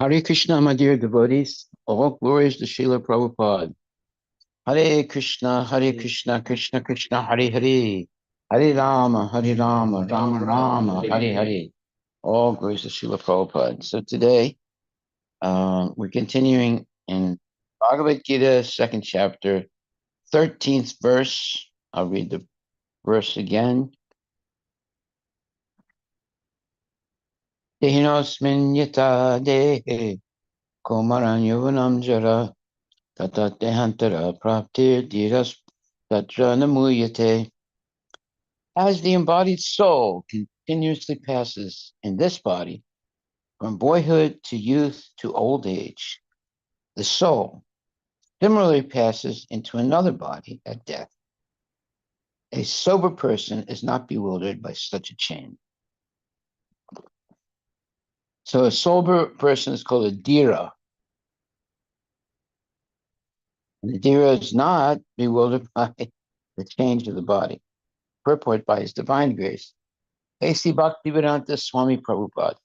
Hare Krishna, my dear devotees. All glories to Srila Prabhupada. Hare Krishna, Krishna Krishna, Hare Hare. Hare Rama, Rama Rama, Hare Hare. All glories to Srila Prabhupada. So today, we're continuing in Bhagavad Gita, second chapter, 13th verse. I'll read the verse again. Dehinosmin yata dehe komaran yovanam jara tata dehantara praptir dhiras tatra namuyate. As the embodied soul continuously passes in this body from boyhood to youth to old age, the soul similarly passes into another body at death. A sober person is not bewildered by such a change. So a sober person is called a dhira. And the dhira is not bewildered by the change of the body. Purport by His Divine Grace. A.C. Bhaktivedanta Swami Prabhupada.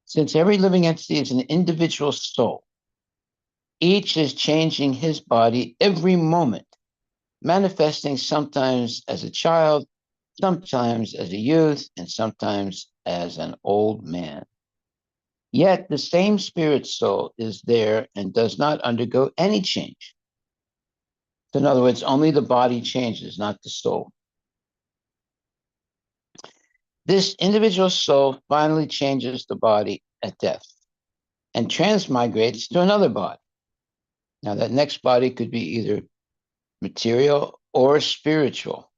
Since every living entity is an individual soul, each is changing his body every moment, manifesting sometimes as a child, sometimes as a youth, and sometimes as an old man. Yet the same spirit soul is there and does not undergo any change. So in other words, only the body changes, not the soul. This individual soul finally changes the body at death and transmigrates to another body. Now, that next body could be either material or spiritual.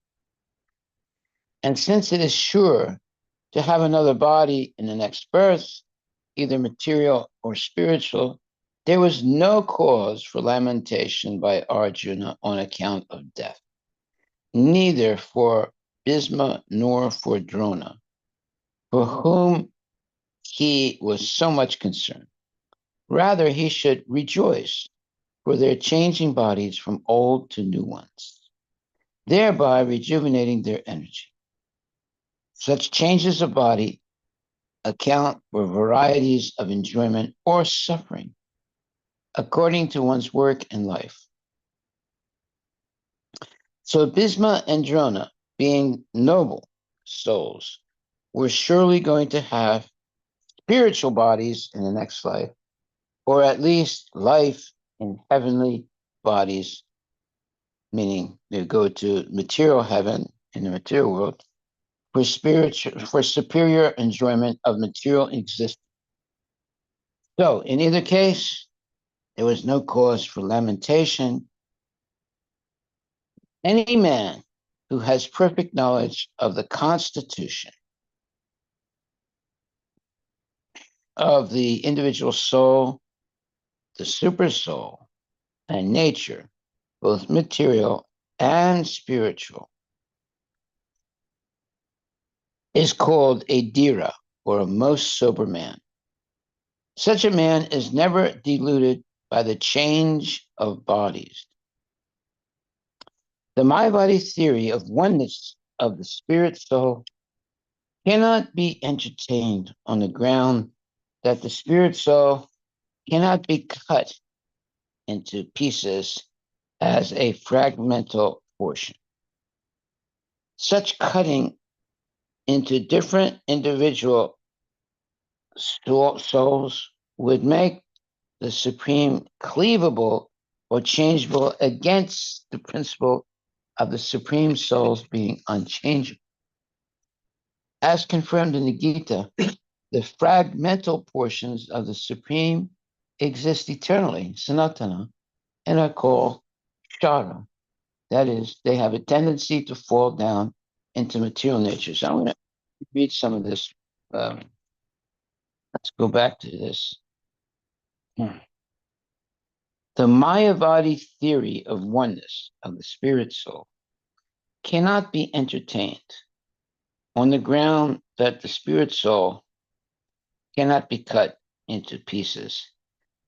And since it is sure to have another body in the next birth, either material or spiritual, there was no cause for lamentation by Arjuna on account of death, neither for Bhisma nor for Drona, for whom he was so much concerned. Rather, he should rejoice for their changing bodies from old to new ones, thereby rejuvenating their energy. Such changes of body account for varieties of enjoyment or suffering according to one's work and life. So Bhisma and Drona, being noble souls, were surely going to have spiritual bodies in the next life, or at least life in heavenly bodies, meaning they go to material heaven in the material world for superior enjoyment of material existence. So in either case, there was no cause for lamentation. Any man who has perfect knowledge of the constitution of the individual soul, the super soul, and nature, both material and spiritual, is called a dhira, or a most sober man. Such a man is never deluded by the change of bodies. The Mayavadi theory of oneness of the spirit soul cannot be entertained on the ground that the spirit soul cannot be cut into pieces as a fragmental portion. Such cutting into different individual souls would make the supreme cleavable or changeable against the principle of the supreme souls being unchangeable. As confirmed in the Gita, the fragmental portions of the supreme exist eternally, sanatana, and are called shara. That is, they have a tendency to fall down into material nature. So I'm going to read some of this. Let's go back to this. The Mayavadi theory of oneness of the spirit soul cannot be entertained on the ground that the spirit soul cannot be cut into pieces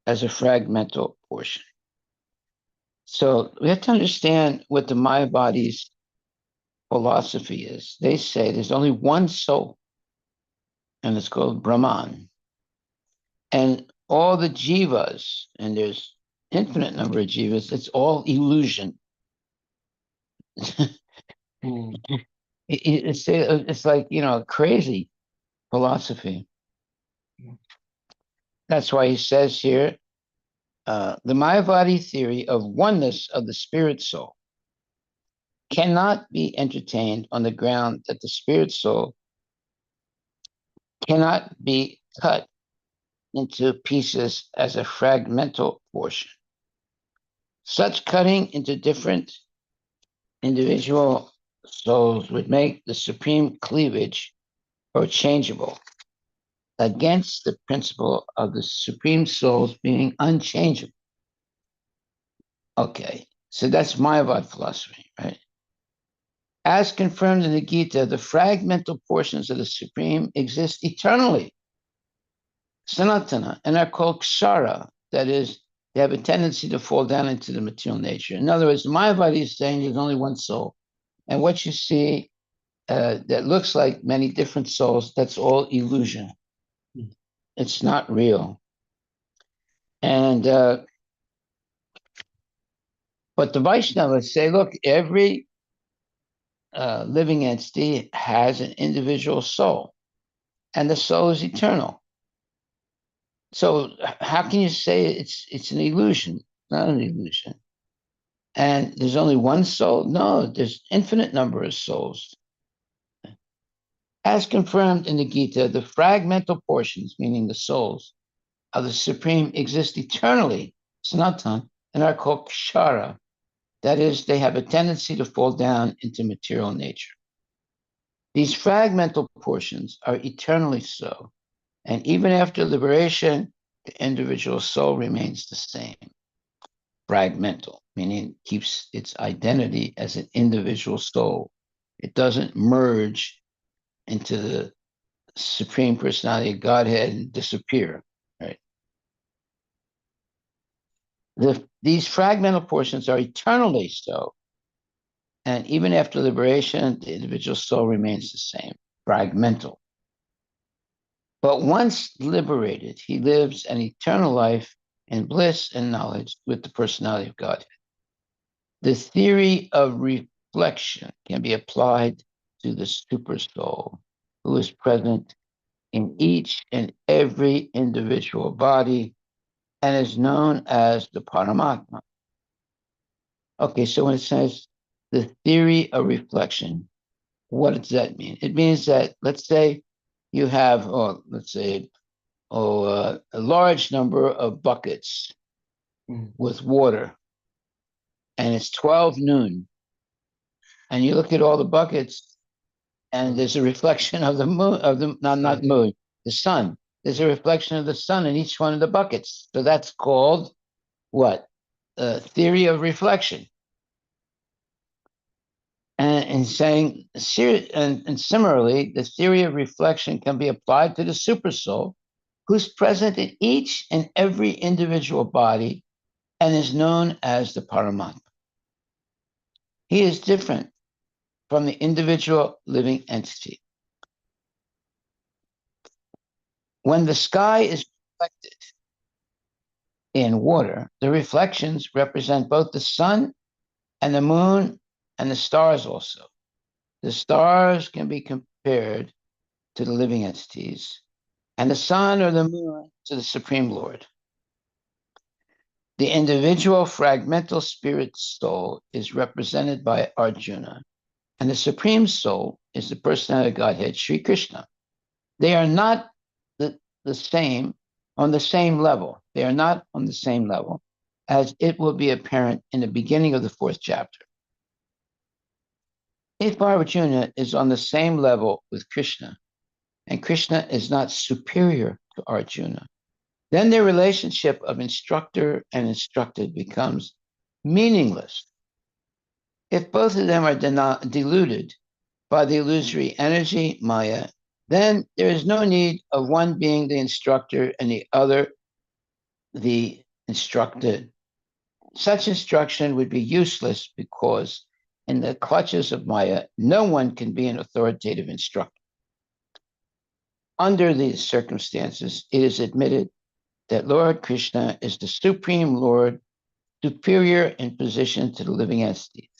as a fragmental portion. So we have to understand what the Mayavadi's philosophy is. They say there's only one soul. and it's called Brahman. And all the jivas, and there's infinite number of jivas, it's all illusion. It's like, crazy philosophy. That's why he says here, the Mayavadi theory of oneness of the spirit soul cannot be entertained on the ground that the spirit soul cannot be cut into pieces as a fragmental portion. Such cutting into different individual souls would make the supreme cleavage or changeable against the principle of the supreme souls being unchangeable. Okay, so that's Mayavad philosophy, right? As confirmed in the Gita, the fragmental portions of the supreme exist eternally, sanatana, and are called kshara. That is, they have a tendency to fall down into the material nature. In other words, Mayavadi is saying there's only one soul. And what you see that looks like many different souls, that's all illusion. It's not real. And but the Vaishnavas say, look, every living entity has an individual soul, and the soul is eternal. So how can you say it's an illusion? It's not an illusion. And there's only one soul? No, there's infinite number of souls. As confirmed in the Gita, the fragmental portions, meaning the souls of the Supreme, exist eternally, sanatan, and are called kshara. That is, they have a tendency to fall down into material nature. These fragmental portions are eternally so, and even after liberation, the individual soul remains the same. Fragmental, meaning it keeps its identity as an individual soul. It doesn't merge into the Supreme Personality of Godhead and disappear, right? These fragmental portions are eternally so, and even after liberation, the individual soul remains the same, fragmental. But once liberated, he lives an eternal life in bliss and knowledge with the personality of God. The theory of reflection can be applied to the super soul who is present in each and every individual body and is known as the Paramatma. Okay, so when it says the theory of reflection, what does that mean? It means that, let's say you have, a large number of buckets with water, and it's 12 noon, and you look at all the buckets, and there's a reflection of the moon, not moon, the sun. There's a reflection of the sun in each one of the buckets. So that's called what? Theory of reflection. And saying, and similarly, the theory of reflection can be applied to the super soul, who's present in each and every individual body and is known as the Paramatma. He is different from the individual living entity. When the sky is reflected in water, the reflections represent both the sun and the moon and the stars also. The stars can be compared to the living entities, and the sun or the moon to the Supreme Lord. The individual fragmental spirit soul is represented by Arjuna, and the Supreme Soul is the personality of Godhead, Sri Krishna. They are not the same, on the same level. They are not on the same level, as it will be apparent in the beginning of the 4th chapter. If Arjuna is on the same level with Krishna, and Krishna is not superior to Arjuna, then their relationship of instructor and instructed becomes meaningless. If both of them are deluded by the illusory energy, Maya, then there is no need of one being the instructor and the other the instructed. Such instruction would be useless because in the clutches of Maya, no one can be an authoritative instructor. Under these circumstances, it is admitted that Lord Krishna is the Supreme Lord, superior in position to the living entities.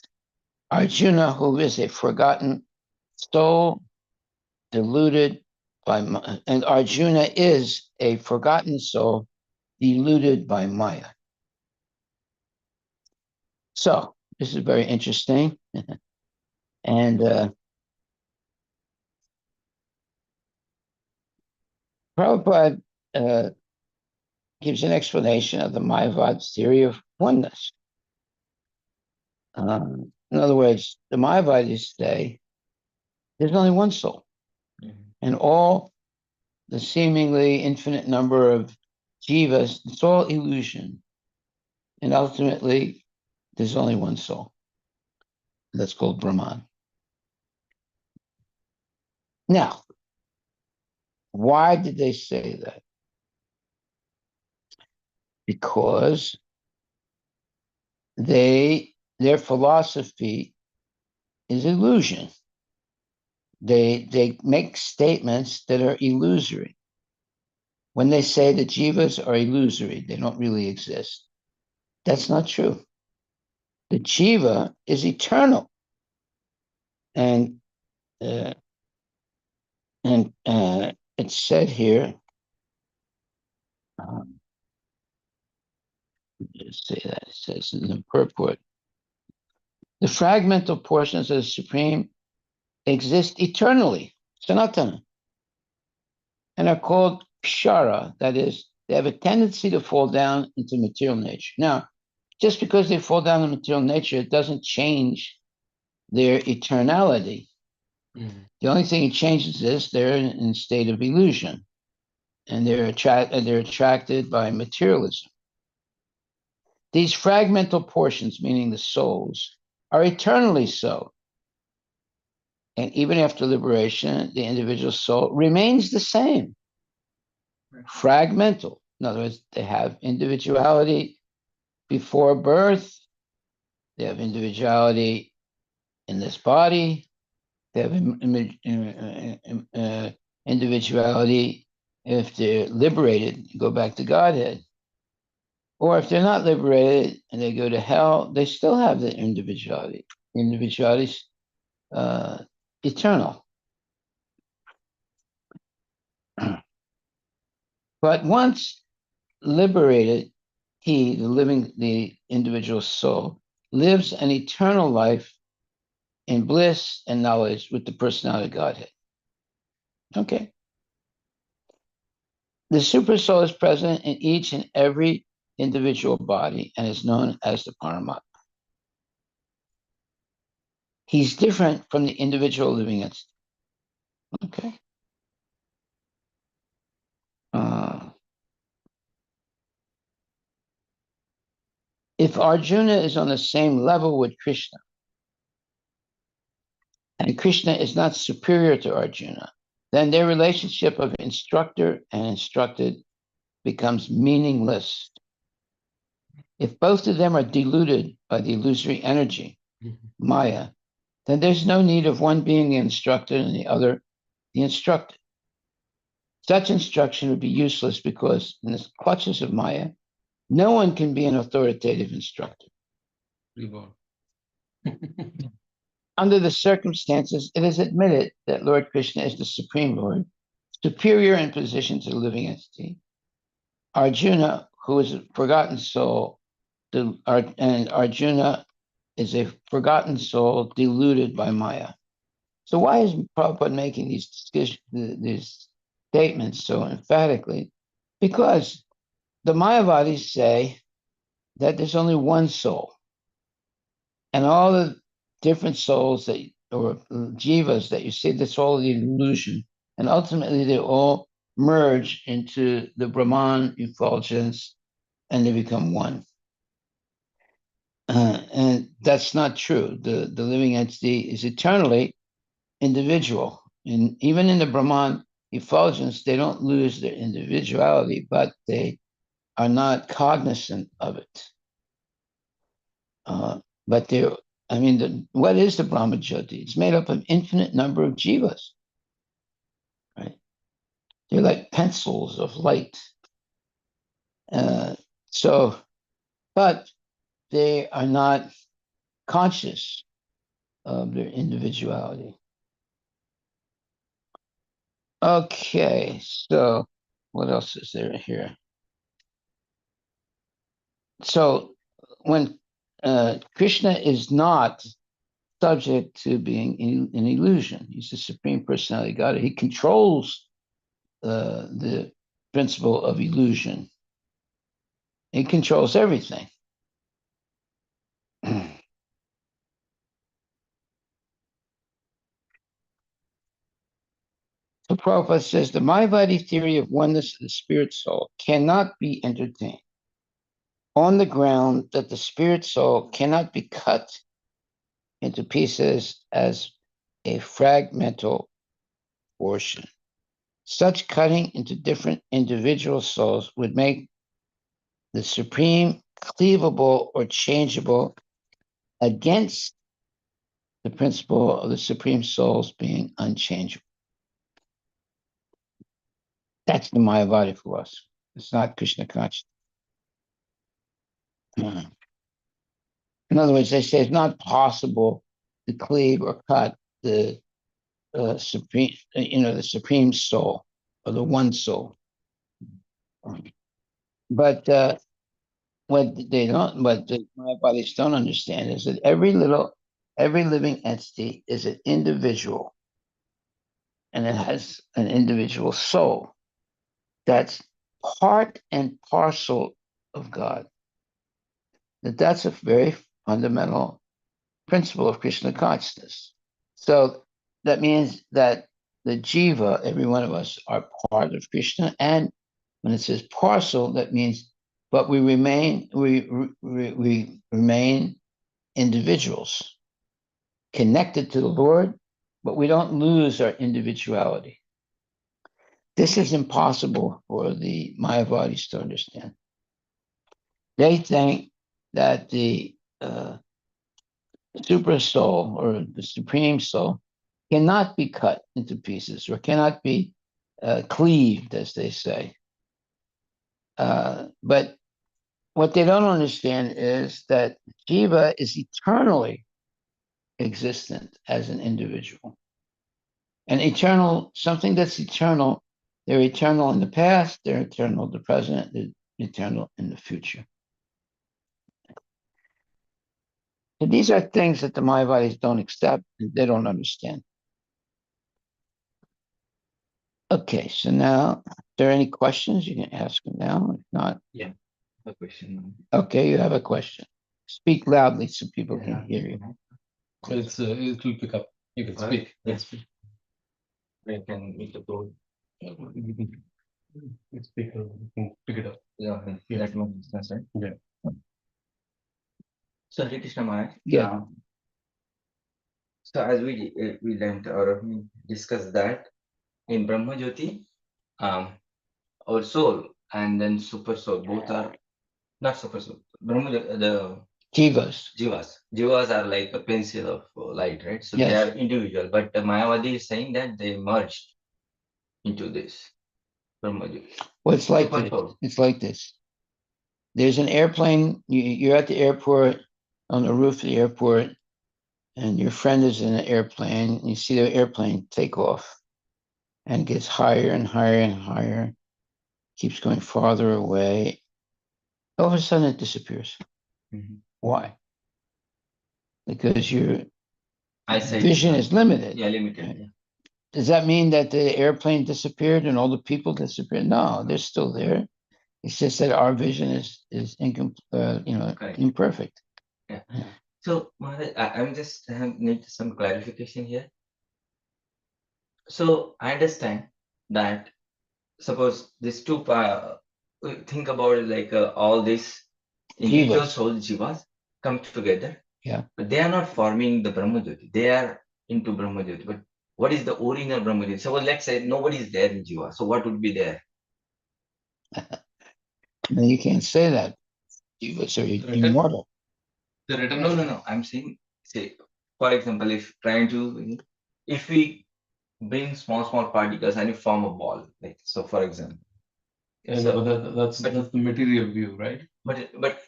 Arjuna, who is a forgotten soul, deluded by, and Arjuna is a forgotten soul, deluded by Maya. So this is very interesting. And Prabhupada gives an explanation of the Mayavad theory of oneness. In other words, the Mayavadis say there's only one soul, and all the seemingly infinite number of jivas, it's all illusion. And ultimately, there's only one soul. That's called Brahman. Now, why did they say that? Because their philosophy is illusion. They make statements that are illusory. When they say that jivas are illusory, they don't really exist. That's not true. The jiva is eternal, and uh, it's said here. Just say that it says in the purport. The fragmental portions of the Supreme exist eternally, Sanatana, and are called kshara, that is, they have a tendency to fall down into material nature. Now, just because they fall down into material nature, it doesn't change their eternality. Mm-hmm. The only thing it changes is they're in a state of illusion, and they're attracted by materialism. These fragmental portions, meaning the souls, are eternally so. And even after liberation, the individual soul remains the same. Fragmental. In other words, they have individuality before birth, they have individuality in this body, they have individuality if they're liberated, go back to Godhead. Or if they're not liberated and they go to hell, they still have the individuality. Individuality's eternal. But once liberated, the individual soul, lives an eternal life in bliss and knowledge with the personality of Godhead. Okay. The super soul is present in each and every individual body and is known as the Paramatma. He's different from the individual living entity. Okay. If Arjuna is on the same level with Krishna, and Krishna is not superior to Arjuna, then their relationship of instructor and instructed becomes meaningless. If both of them are deluded by the illusory energy, Maya, then there's no need of one being the instructed and the other the instructed. Such instruction would be useless because in the clutches of Maya, no one can be an authoritative instructor. Under the circumstances, it is admitted that Lord Krishna is the Supreme Lord, superior in position to the living entity. Arjuna, who is a forgotten soul, and Arjuna is a forgotten soul deluded by Maya. So why is Prabhupada making these statements so emphatically? Because the Mayavadis say that there's only one soul, and all the different souls or jivas that you see, that's all the illusion, and ultimately they all merge into the Brahman effulgence, and they become one. And that's not true. The living entity is eternally individual. And even in the Brahman effulgence, they don't lose their individuality, but they are not cognizant of it. But what is the Brahma Jyoti? It's made up of infinite number of jivas, right? They're like pencils of light. But they are not conscious of their individuality. Okay, so what else is there here? So when Krishna is not subject to being an illusion, he's the Supreme Personality of God. He controls the principle of illusion. He controls everything. So Prabhupada says the Mayavadi theory of oneness of the spirit soul cannot be entertained on the ground that the spirit soul cannot be cut into pieces as a fragmental portion. Such cutting into different individual souls would make the supreme cleavable or changeable against the principle of the supreme souls being unchangeable. That's the Mayavadi philosophy. It's not Krishna consciousness. In other words, they say it's not possible to cleave or cut the supreme, the supreme soul or the one soul. But what the Mayavadis don't understand is that every living entity is an individual, and it has an individual soul that's part and parcel of God. That's a very fundamental principle of Krishna consciousness. So that means that the jiva, every one of us, are part of Krishna. And when it says parcel, that means, but we remain individuals connected to the Lord, but we don't lose our individuality. This is impossible for the Mayavadis to understand. They think that the super soul or the supreme soul cannot be cut into pieces or cannot be cleaved, as they say. But what they don't understand is that Jiva is eternally existent as an individual. And eternal, something that's eternal, they're eternal in the past, they're eternal in the present, they're eternal in the future. And these are things that the Mayavadis don't accept, they don't understand. Okay, so now, if there are any questions, you can ask them now. If not, yeah, a question. Okay, you have a question. Speak loudly so people can hear you. It will pick up. You can speak. Yes. I can make the code. Speak. Pick it up. Yeah. That one is right. Yeah. So Hare Krishna Maharaj. Yeah. So as we learned or discussed that in Brahma Jyoti, our soul and then super soul both are not super soul. Brahma the Jivas are like a pencil of light, right? So they are individual, but Mayavadi is saying that they merged into this Brahma Jyoti. Well, it's like this. It's like this. There's an airplane. You're at the airport, on the roof of the airport, and your friend is in an airplane. And you see the airplane take off, and it gets higher and higher and higher, keeps going farther away. All of a sudden, it disappears. Mhm. Why? Because your vision is limited. Yeah, limited. Right? Yeah. Does that mean that the airplane disappeared and all the people disappeared? No, they're still there. It's just that our vision is imperfect. Yeah. So Maharaj, I'm just need some clarification here. So I understand that suppose these two think about it like all these individual soul jivas come together. Yeah. But they are not forming the Brahma Jyoti. They are into Brahma Jyoti. But what is the original Brahma Jyoti? So let's say nobody is there in Jiva. So what would be there? No, you can't say that. Jivas are immortal. No. I'm saying, say, for example, if we bring small particles and you form a ball. Like so, for example. And So- that's the material view, right? But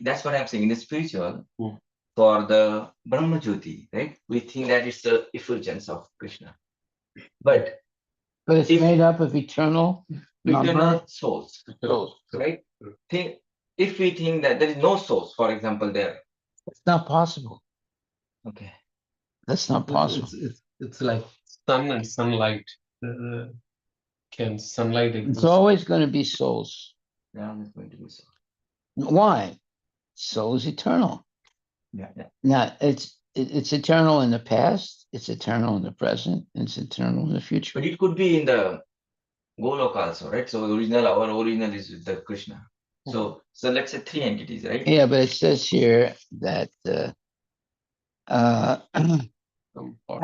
that's what I'm saying. In the spiritual, for the Brahma Jyoti, right? We think that it's the effulgence of Krishna. But it's made up of eternal souls, souls. right? If we think that there is no source, for example, there. It's not possible. Okay. That's not possible. It's like sun and sunlight. Can sunlight exist? It's always going to be souls. Yeah, it's going to be so. Why? Soul is eternal. Yeah. Now it's eternal in the past, it's eternal in the present, and it's eternal in the future. But it could be in the Golok also, right? So our original is with the Krishna. So let's say three entities, right? Yeah, but it says here that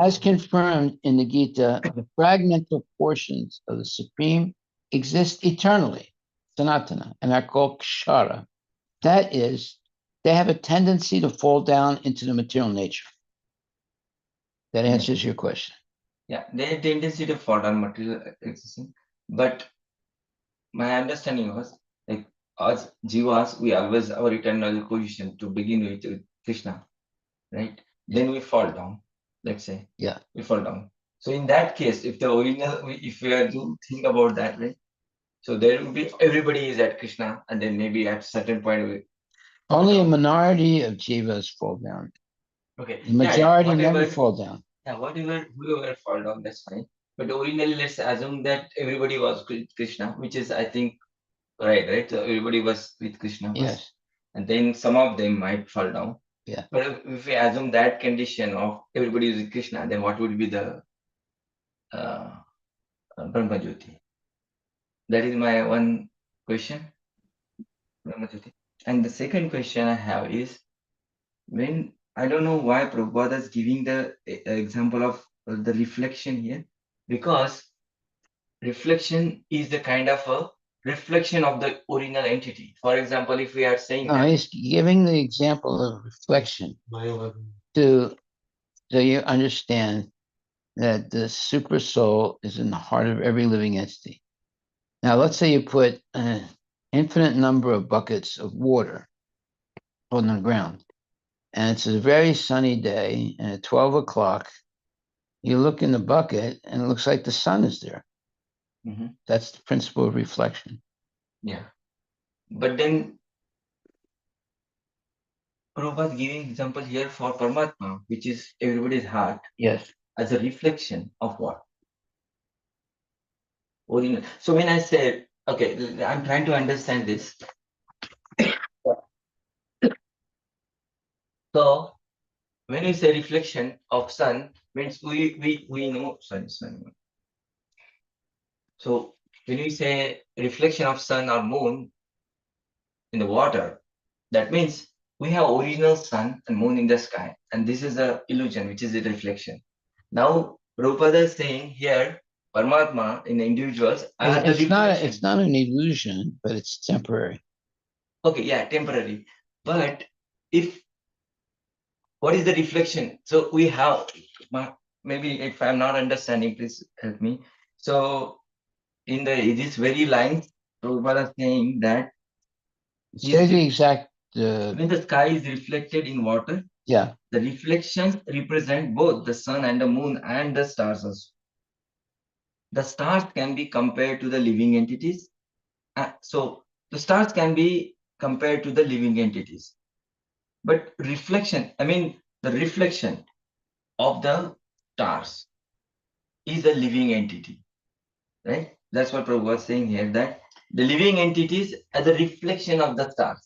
as confirmed in the Gita, fragmental portions of the Supreme exist eternally, Sanatana, and are called Kshara. That is, they have a tendency to fall down into the material nature. That answers your question. Yeah, they have tendency to fall down material existence. But my understanding was like as jivas, we always our eternal position to begin with Krishna, right? Then we fall down. Let's say, Yeah, we fall down. So in that case, if the original, if we are to think about that, right? So there will be everybody is at Krishna, and then maybe at certain point we. only a minority of jivas fall down. Okay. The majority whatever, never fall down. Yeah, whoever fall down, that's fine. But originally, let's assume that everybody was with Krishna, which is I think right. So everybody was with Krishna. Yes. And then some of them might fall down. Yeah. But if we assume that condition of everybody is with Krishna, then what would be the Brahma Jyoti? That is my one question. Brahma Jyoti. And the second question I have is, when I don't know why Prabhupada is giving the example of the reflection here, because reflection is the kind of a reflection of the original entity. For example, if we are saying No, he's giving the example of reflection to so you understand that the super soul is in the heart of every living entity. Now, let's say you put an infinite number of buckets of water on the ground, and it's a very sunny day, and at 12 o'clock, you look in the bucket, and it looks like the sun is there. That's the principle of reflection. Yeah. But then Prabhupada giving example here for Paramatma, which is everybody's heart. Yes. As a reflection of what? Original. So when I said, okay, I'm trying to understand this. So when we say reflection of sun, means we know sun. So when we say reflection of sun or moon in the water, that means we have original sun and moon in the sky, and this is the illusion, which is a reflection. Now Prabhupada is saying here, Paramatma in the individuals are the reflection. It's not an illusion, but it's temporary. Okay, yeah, temporary. But if what is the reflection? So we have, maybe if I'm not understanding, please help me. So in this very line, Prabhupada is saying that Say the exact. when the sky is reflected in water, yeah, the reflections represent both the sun and the moon and the stars also. The stars can be compared to the living entities. So the stars can be compared to the living entities. But reflection, I mean, the reflection of the stars is a living entity, right? That's what Prabhupada was saying here, that the living entities are the reflection of the stars,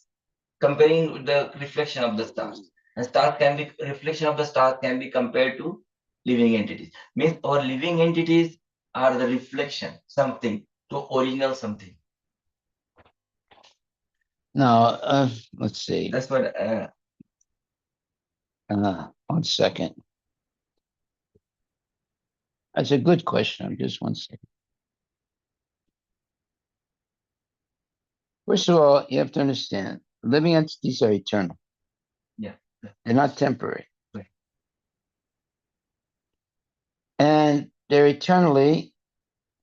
comparing with the reflection of the stars. And stars can be, reflection of the stars can be compared to living entities. Means our living entities are the reflection, something, to original something. Now, let's see. That's what. 1 second. That's a good question. Just 1 second. First of all, you have to understand, living entities are eternal. Yeah. They're not temporary. Right. And they're eternally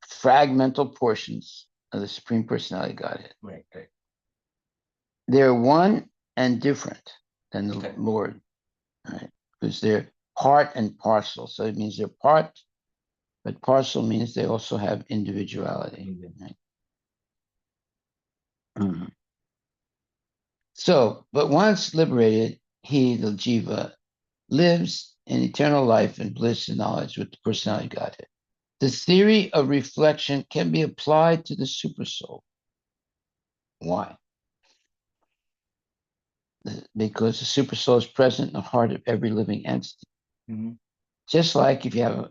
fragmental portions of the Supreme Personality of Godhead. Right. They're one and different than the Okay. Lord, right? Because they're part and parcel. So it means they're part, but parcel means they also have individuality. Right? Mhm. So, but once liberated, he, the jiva, lives in eternal life and bliss and knowledge with the personality of Godhead. The theory of reflection can be applied to the supersoul. Why? Because the supersoul is present in the heart of every living entity. Mhm. Just like if you have,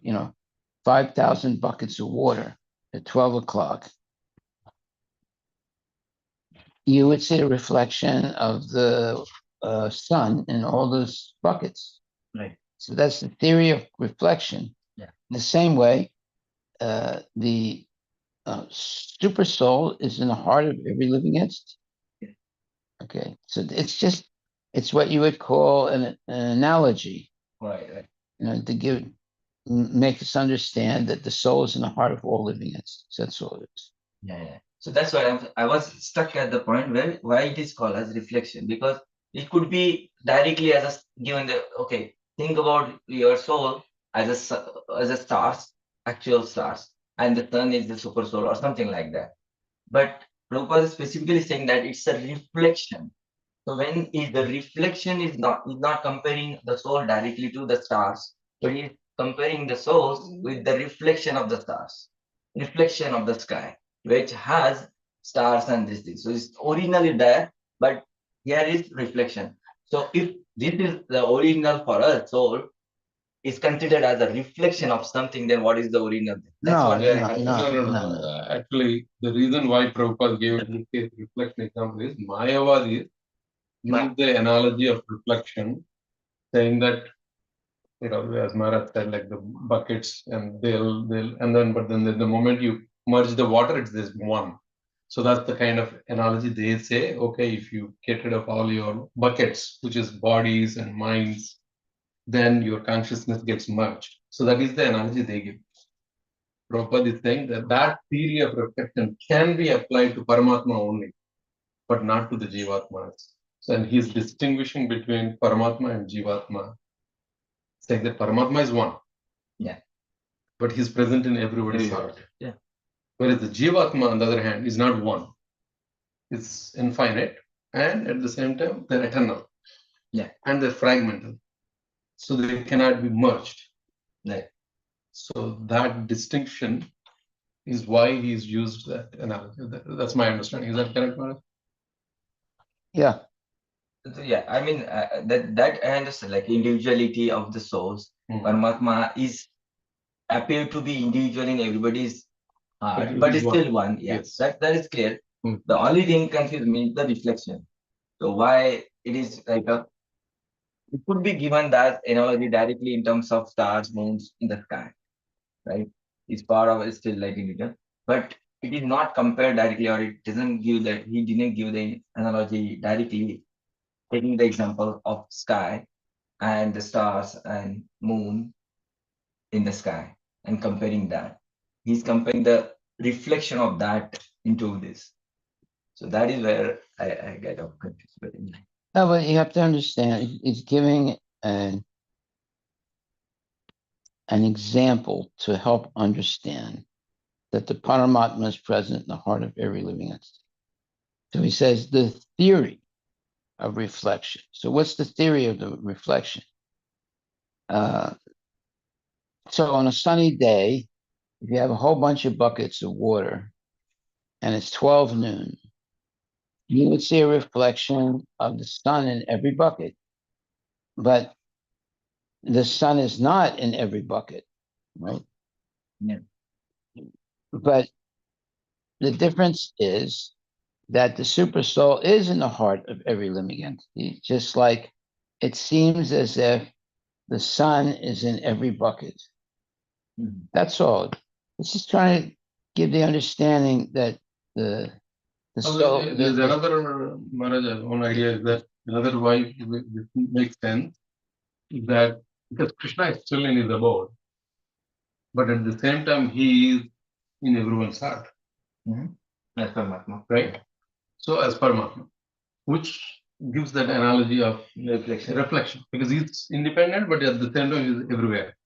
5,000 buckets of water at 12 o'clock, you would see a reflection of the sun in all those buckets. Right. So that's the theory of reflection. Yeah. In the same way, the super soul is in the heart of every living entity. Yeah. Okay, so it's what you would call an analogy, Right. to make us understand that the soul is in the heart of all living entities. That's all it is. Yeah. So that's why I was stuck at the point where why it is called as reflection, because it could be directly as given the think about your soul as a stars, actual stars, and the sun is the super soul or something like that. But Prabhupada is specifically saying that it's a reflection. So when is the reflection is not comparing the soul directly to the stars, but he is comparing the souls with the reflection of the stars, reflection of the sky, which has stars and this thing. So it's originally there, but here is reflection. So if this is the original for us, soul is considered as a reflection of something, then what is the original? That's No, what we are no, having. no. Actually, the reason why Prabhupada gave this case reflection example is Mayavadi used the analogy of reflection, saying that, as Maharaj said, like the buckets, and but then the moment you merge the water, it's this one. So that's the kind of analogy they say. Okay, if you get rid of all your buckets, which is bodies and minds, then your consciousness gets merged. So that is the analogy they give. Prabhupada is saying that theory of reflection can be applied to Paramatma only, but not to the Jivatmas. So, and he's distinguishing between Paramatma and Jivatma, saying that Paramatma is one. Yeah. But he's present in everybody's heart. Yeah. Whereas the Jivatma, on the other hand, is not one. It's infinite, and at the same time, they're eternal. Yeah. And they're fragmental. So they cannot be merged. Right. So that distinction is why he's used that analogy. That's my understanding. Is that correct, Maharaj? Yeah. So, yeah, I mean that I understand, like individuality of the souls. Paramatma is appear to be individual in everybody's heart, but it's still one. Yeah, Yes. that is clear. The only thing confused me is the reflection. So why it is like it could be given that analogy directly in terms of stars, moons in the sky, right? It's part of it still like individual, but it is not compared directly, or it doesn't give that he didn't give the analogy directly, taking the example of sky and the stars and moon in the sky and comparing that. He's comparing the reflection of that into this. So that is where I get confused. But No, but you have to understand, it's giving an example to help understand that the Paramatma is present in the heart of every living entity. So he says the theory of reflection. So what's the theory of the reflection? So on a sunny day, if you have a whole bunch of buckets of water and it's 12 noon, you would see a reflection of the sun in every bucket, but the sun is not in every bucket, right? yeah. But the difference is that the super soul is in the heart of every living entity, just like it seems as if the sun is in every bucket. Mhm. That's all. It's just trying to give the understanding that the soul. There's another Maharaj, one idea is that another why it makes sense is that because Krishna is still in his abode, but at the same time, he is in everyone's heart, As Paramatma. right? So as Paramatma, which gives that analogy of reflection, because he's independent, but at the same time, he's everywhere.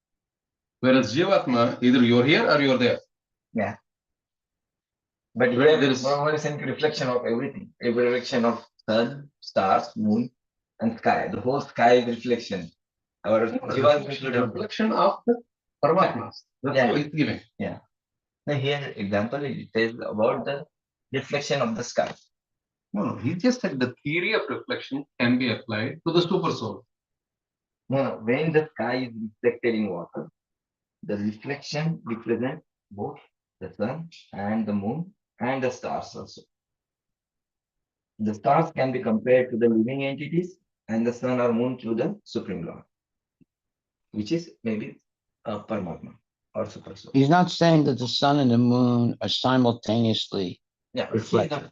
Whereas Jivatma, either you're here or you're there. Yeah. But Right, here there is- Brahman is a reflection of everything. A reflection of sun, stars, moon, and sky. The whole sky is reflection. Our Jiva is reflection of the Paramatma. That's Yeah. how it's giving. Now here example it tells about the reflection of the sky. No, he just said the theory of reflection can be applied to the super soul. No, when the sky is reflected in water, the reflection represents both the sun and the moon and the stars also. The stars can be compared to the living entities and the sun or moon to the Supreme Lord, which is maybe a Paramatma or Super Soul. He's not saying that the sun and the moon are simultaneously Yeah, reflected.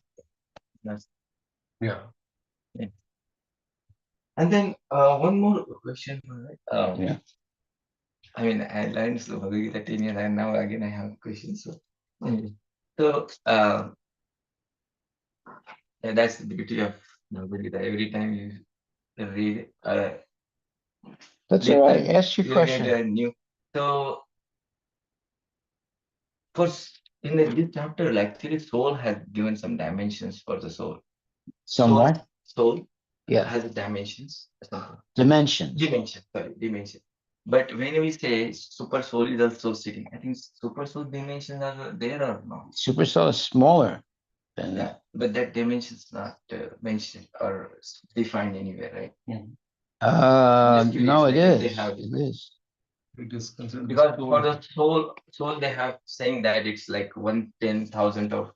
Yeah. And then one more question. Yeah. I mean, I learned Bhagavad Gita 10 years and now again I have questions. So, yeah, that's the beauty of Bhagavad Gita. Every time you read, That's all right. Ask your you get question. a new. So, in this chapter, like actually, soul has given some dimensions for the soul. Somewhat. Soul Yeah. has dimensions. Dimensions. Dimension. But when we say super soul is also sitting, I think super soul dimensions are there or not? Super soul is smaller than Yeah, that. but that dimension is not mentioned or defined anywhere, right? Just curious, No, it like if they is. have It is. It is considered because for the soul they have saying that it's like 1/10,000 of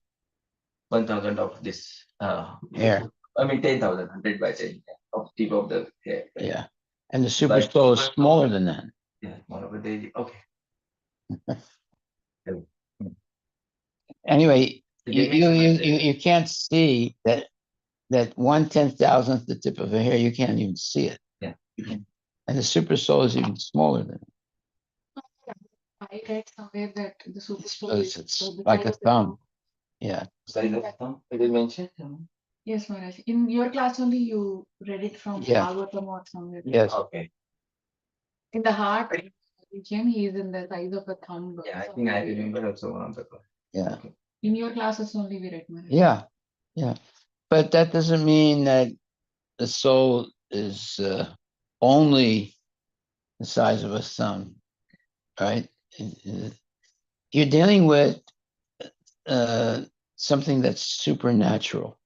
1,000 of this. Hair. I mean 10,000, 100 by 10 of tip of the hair. Right? Yeah. And the super But soul is smaller than that. Yeah, one of the okay. Anyway, The you dimension you can't see that 1/10,000th the tip of a hair. You can't even see it. Yeah. And the super soul is even smaller than it. I read somewhere that the super soul It's, is it's the like size a of the thumb. thumb. Yeah. Size of thumb. It is mentioned. Yes, Maharaj. In your class only you read it from Yeah. Bhagavatam or somewhere. Yes. Okay. In the heart region, he is in the size of a thumb. Yeah, I think I remember also one of the. Yeah. Okay. In your classes only we read, Maharaj. Yeah. Yeah. But that doesn't mean that the soul is only the size of a thumb, right? You're dealing with something that's supernatural.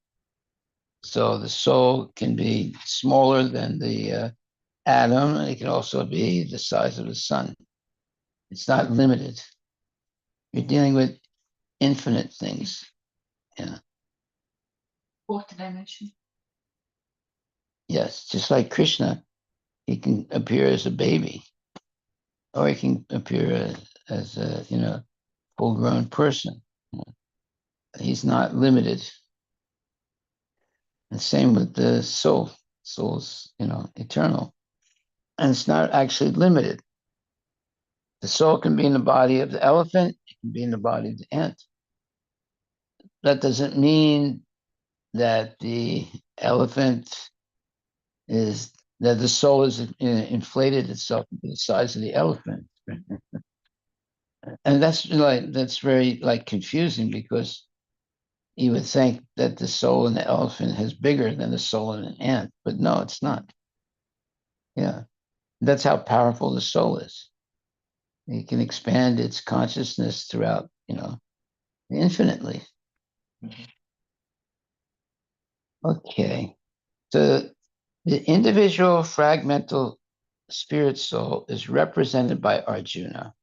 So the soul can be smaller than the atom, and it can also be the size of the sun. It's not limited. You're dealing with infinite things. Yeah. Fourth dimension. Yes. Just like Krishna, he can appear as a baby, or he can appear as a full-grown person. He's not limited. And same with the soul. Soul's eternal, and it's not actually limited. The soul can be in the body of the elephant. It can be in the body of the ant. That doesn't mean that the elephant is that the soul is inflated itself to the size of the elephant. And that's very confusing, because you would think that the soul in the elephant is bigger than the soul in an ant, but no, it's not. Yeah, that's how powerful the soul is. It can expand its consciousness throughout, infinitely. Okay, so the individual fragmental spirit soul is represented by Arjuna,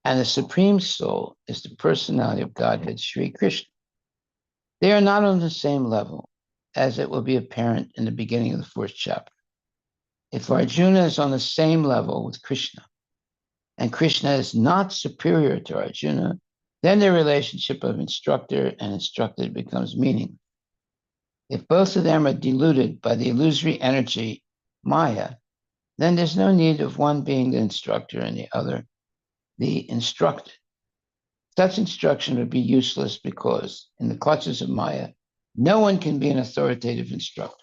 and the supreme soul is the personality of Godhead, Sri Krishna. They are not on the same level, as it will be apparent in the beginning of the fourth chapter. If Arjuna is on the same level with Krishna, and Krishna is not superior to Arjuna, then the relationship of instructor and instructed becomes meaningless. If both of them are diluted by the illusory energy Maya, then there's no need of one being the instructor and the other the instructed. Such instruction would be useless because in the clutches of Maya, no one can be an authoritative instructor.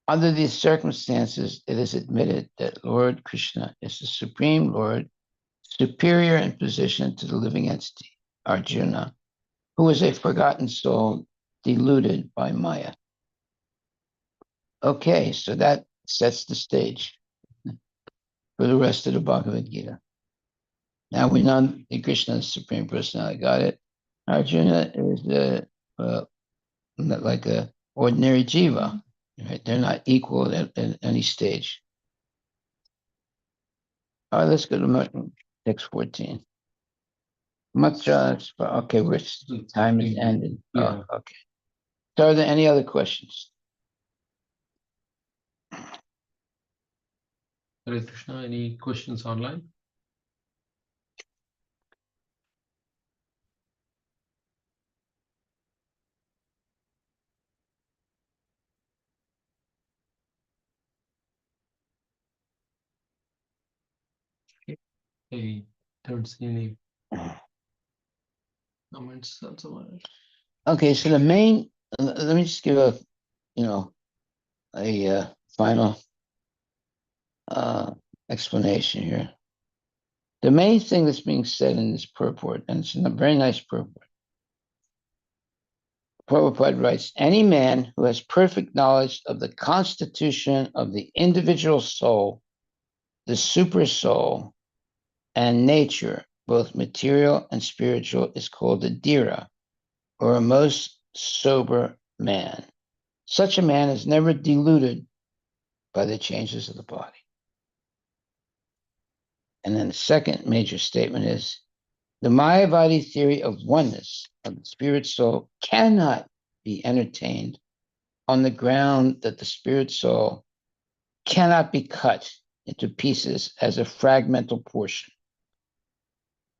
Under these circumstances, it is admitted that Lord Krishna is the Supreme Lord, superior in position to the living entity, Arjuna, who is a forgotten soul deluded by Maya. Okay, so that sets the stage for the rest of the Bhagavad Gita. Now we know that Krishna is the Supreme Personality. Got it? Arjuna is not like a ordinary jiva. Right? They're not equal at any stage. All right, let's go to text 14. Much okay, time is ended. Yeah. Oh, okay. So are there any other questions? Hare Krishna, any questions online? I don't see any comments also. Okay, so the main, let me just give a final explanation here. The main thing that's being said in this purport, and it's a very nice purport. Prabhupada writes, any man who has perfect knowledge of the constitution of the individual soul, the super soul, and nature, both material and spiritual, is called a dhira, or a most sober man. Such a man is never deluded by the changes of the body. And then the second major statement is, the Mayavadi theory of oneness of the spirit soul cannot be entertained on the ground that the spirit soul cannot be cut into pieces as a fragmental portion.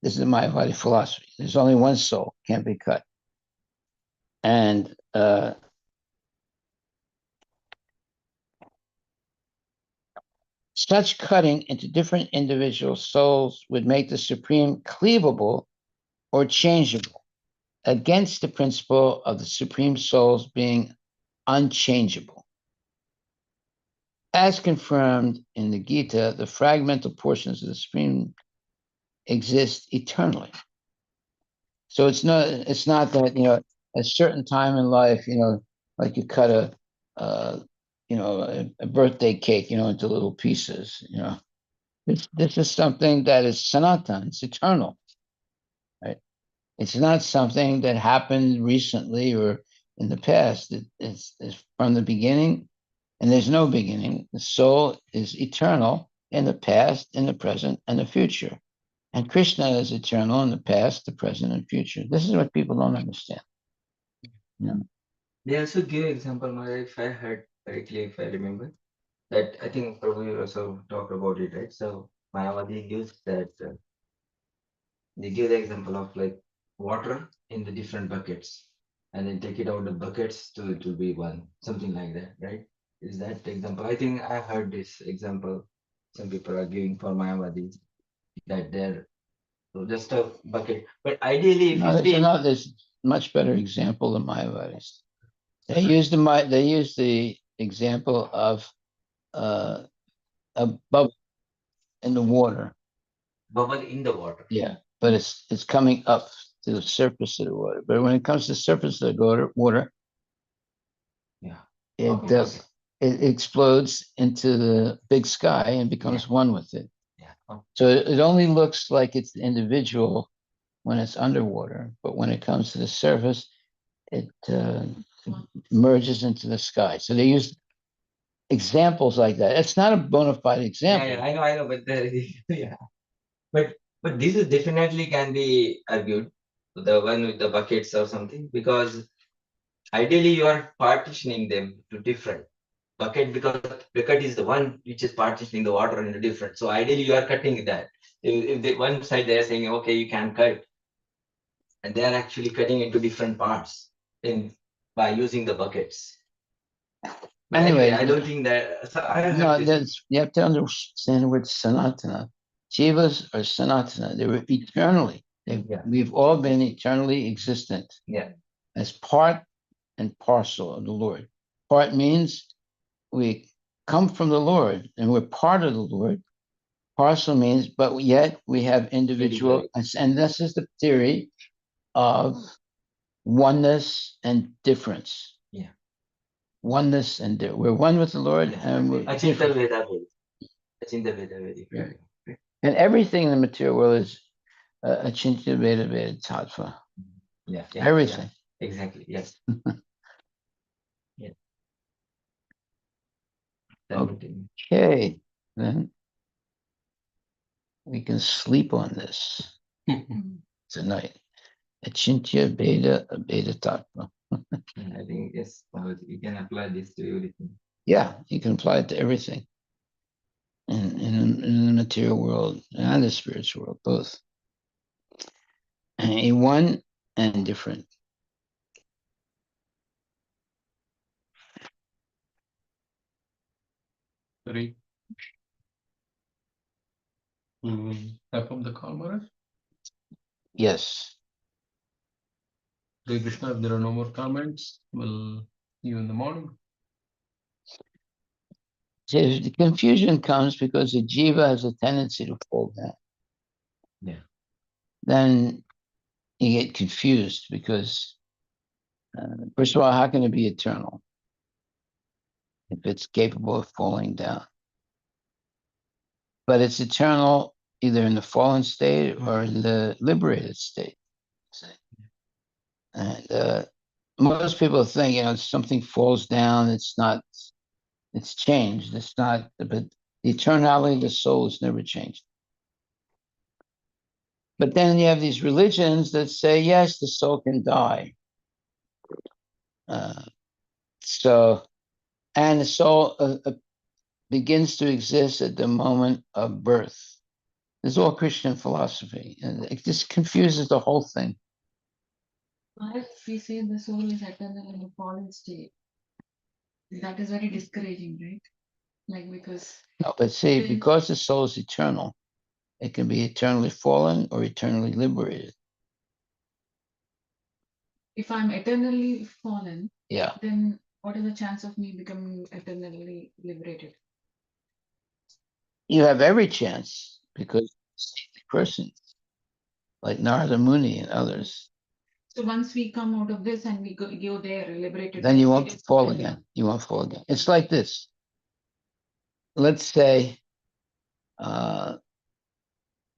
This is the Mayavadi philosophy. There's only one soul, can't be cut. And such cutting into different individual souls would make the supreme cleavable or changeable, against the principle of the supreme souls being unchangeable. As confirmed in the Gita, the fragmental portions of the supreme exist eternally. So it's not that, a certain time in life, like you cut a birthday cake, into little pieces, This is something that is sanatan, it's eternal, right? It's not something that happened recently or in the past. It's from the beginning, and there's no beginning. The soul is eternal in the past, in the present, and the future. And Krishna is eternal in the past, the present, and future. This is what people don't understand. They also give example, Maharaj, if I heard correctly, if I remember, that I think Prabhu also talked about it, right? So Mayavadi gives that, they give the example of like water in the different buckets and then take it out the buckets to be one, something like that, right? Is that example? I think I heard this example some people are giving for Mayavadi, that they're just a bucket. But ideally, if you see, There's much better example than Mayavadis. They use the example of a bubble in the water. bubble in the water. Yeah, but it's coming up to the surface of the water. But when it comes to the surface of the water, Yeah. it explodes into the big sky and becomes one with it. Yeah. So it only looks like it's the individual when it's underwater, but when it comes to the surface, it merges into the sky. So they use examples like that. It's not a bona fide example. Yeah, I know, but yeah, but this is definitely can be argued, the one with the buckets or something, because ideally you are partitioning them to different bucket, because bucket is the one which is partitioning the water into different. So ideally you are cutting that. If the one side they are saying okay you can cut, and they are actually cutting into different parts in by using the buckets. But anyway, I don't think that. So I No, you have to understand the word sanatana. Jivas are sanatana. They were eternally. Yeah. We've all been eternally existent Yeah. as part and parcel of the Lord. Part means we come from the Lord and we're part of the Lord. Parcel means, but yet we have individual, and this is the theory of oneness and difference. Yeah. Oneness and we're one with the Lord, and we're Achinta different. Veda Veda. Achinta Veda Veda. And everything in the material world is achintya veda veda tattva. Yeah. Everything. Yeah. Exactly. Yes. Yeah. Okay, then we can sleep on this tonight. Achintya veda veda tattva. I think yes, we can apply this to everything. Yeah, you can apply it to everything in the material world and the spiritual world, both. A one and different. Sorry. Wrap up the call, Maharaj. Yes. Hare Krishna, if there are no more comments, we'll see you in the morning. So the confusion comes because the jiva has a tendency to fall down. Yeah. Then you get confused because, first of all, how can it be eternal if it's capable of falling down? But it's eternal either in the fallen state or in the liberated state. And most people think, something falls down, it's not, it's changed. It's not, but the eternality of the soul is never changed. But then you have these religions that say, yes, the soul can die. And the soul begins to exist at the moment of birth. This is all Christian philosophy, and it just confuses the whole thing. If we say the soul is eternal in a fallen state, that is very discouraging, right? Like, because No, but see, because the soul is eternal, it can be eternally fallen or eternally liberated. if I'm eternally fallen, Yeah. then what is the chance of me becoming eternally liberated? You have every chance because saintly persons like Narada Muni and others. So once we come out of this and we go there liberated, Then you won't fall again. You won't fall again. It's like this. Let's say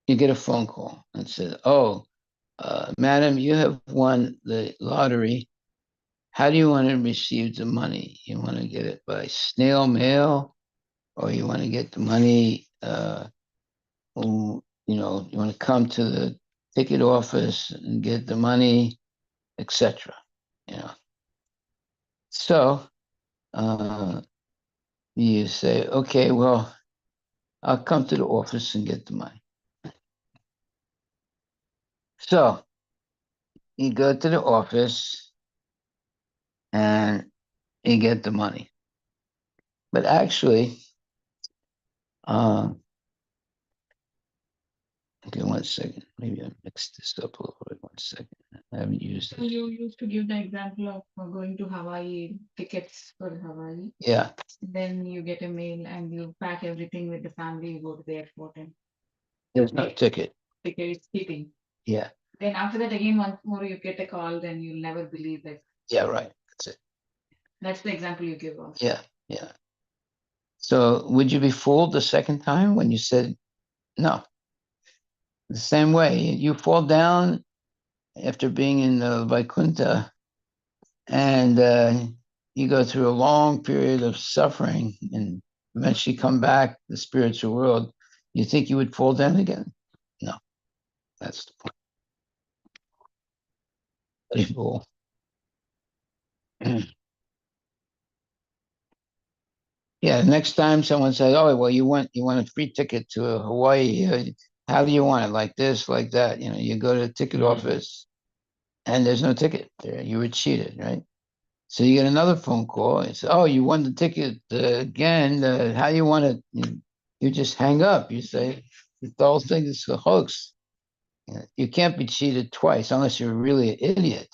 you get a phone call and says, "Oh, madam, you have won the lottery. How do you want to receive the money? You want to get it by snail mail, or you want to get the money? You want to come to the ticket office and get the money, etc." So you say, "Okay, well, I'll come to the office and get the money." So you go to the office and you get the money. But actually, okay, 1 second. Maybe I mixed this up a little bit. 1 second. I haven't used So it. you used to give the example of going to Hawaii, tickets for Hawaii. Yeah. Then you get a mail and you pack everything with the family, you go to the airport and There's no ticket. ticket is keeping. Yeah. Then after that, again, once more you get a call, then you'll never believe that. Yeah, right. That's it. That's the example you give us. Yeah. Yeah. So would you be fooled the second time when you said no? The same way, you fall down after being in Vaikuntha and you go through a long period of suffering and eventually come back to the spiritual world. You think you would fall down again? No, that's the point. Very cool. Yeah, next time someone says, "Oh, well, you want a free ticket to Hawaii? How do you want it? Like this, like that?" You go to the ticket office, and there's no ticket there. You were cheated, right? So you get another phone call. It's, "Oh, you won the ticket again. How do you want it?" You just hang up. You say, The whole thing is a hoax. You can't be cheated twice unless you're really an idiot,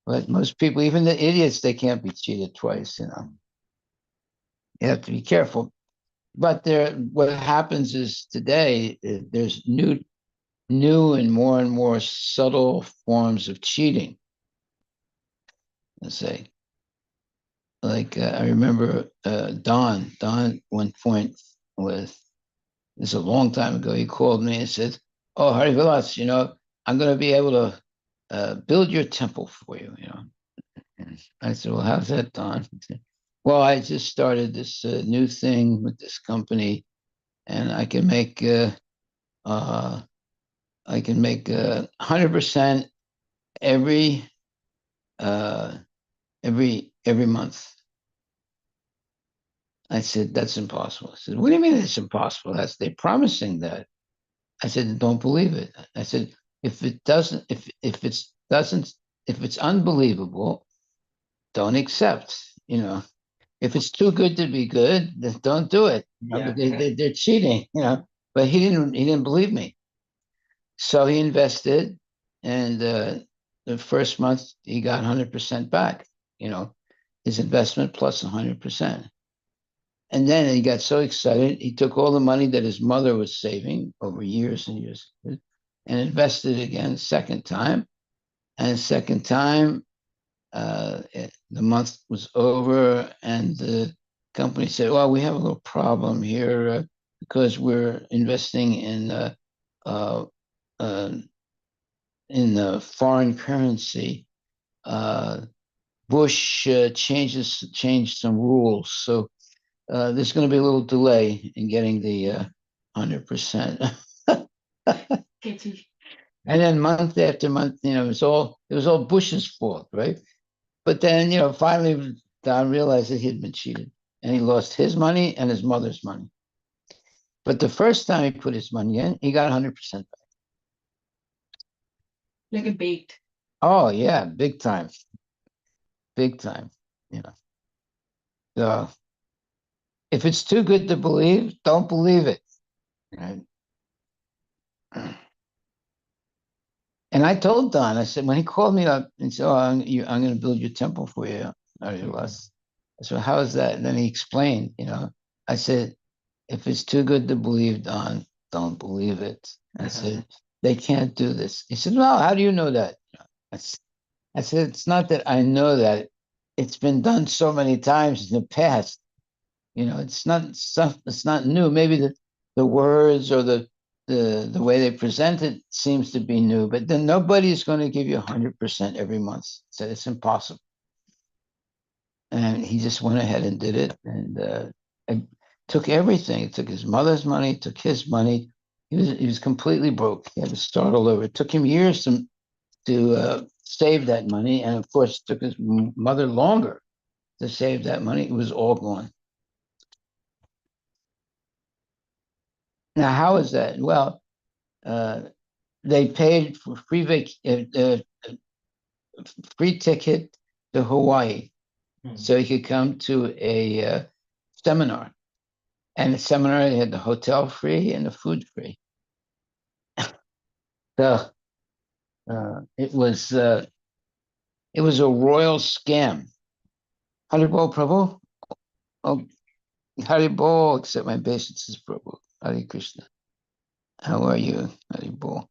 But most people, even the idiots, they can't be cheated twice, You have to be careful. But what happens is today there's new and more subtle forms of cheating. Let's say, like I remember Don one point with this is a long time ago. He called me and said, "Oh, Harivilas, I'm going to be able to build your temple for you." And I said, "Well, how's that, Don?" He said, "Well, I just started this new thing with this company, and I can make 100% every uh, every month." I said, "That's impossible." I said, "What do you mean it's impossible? They're promising that." I said, "Don't believe it." I said, "If it doesn't, if it's unbelievable, don't accept. If it's too good to be good, then don't do it. Yeah. But they're cheating. But he didn't believe me, so he invested, and the first month he got 100% back. His investment plus 100%. And then he got so excited, he took all the money that his mother was saving over years and years and invested again second time. And second time, the month was over, and the company said, "Well, we have a little problem here because we're investing uh, uh, in foreign currency. Bush changed some rules, so there's going to be a little delay in getting the 100%." Catchy. And then month after month, it was all Bush's fault, right? But then, finally, Don realized that he had been cheated, and he lost his money and his mother's money. But the first time he put his money in, he got 100% back. Like a bait. Oh yeah, big time, big time. So if it's too good to believe, don't believe it. Right? And I told Don, I said, when he called me up and said, "Oh, I'm going to build your temple for you," I said, "How is that?" And then he explained, I said, "If it's too good to believe, Don, don't believe it." I said, "They can't do this." He said, "Well, how do you know that?" I said, "It's not that I know that. It's been done so many times in the past. It's not stuff. It's not new. Maybe the words or the way they present it seems to be new, but then nobody's going to give you 100% every month." Said it's impossible, and he just went ahead and did it, and took everything. He took his mother's money, took his money. He was completely broke. He had to start all over. It took him years to save that money, and of course, it took his mother longer to save that money. It was all gone. Now, how is that? Well, uh, they paid for free ticket to Hawaii, so he could come to a seminar. And the seminar, they had the hotel free and the food free. So it was a royal scam. Haribo Prabhu. Oh, Haribo, accept my obeisances, Prabhu. Hare Krishna. How are you, Haribo?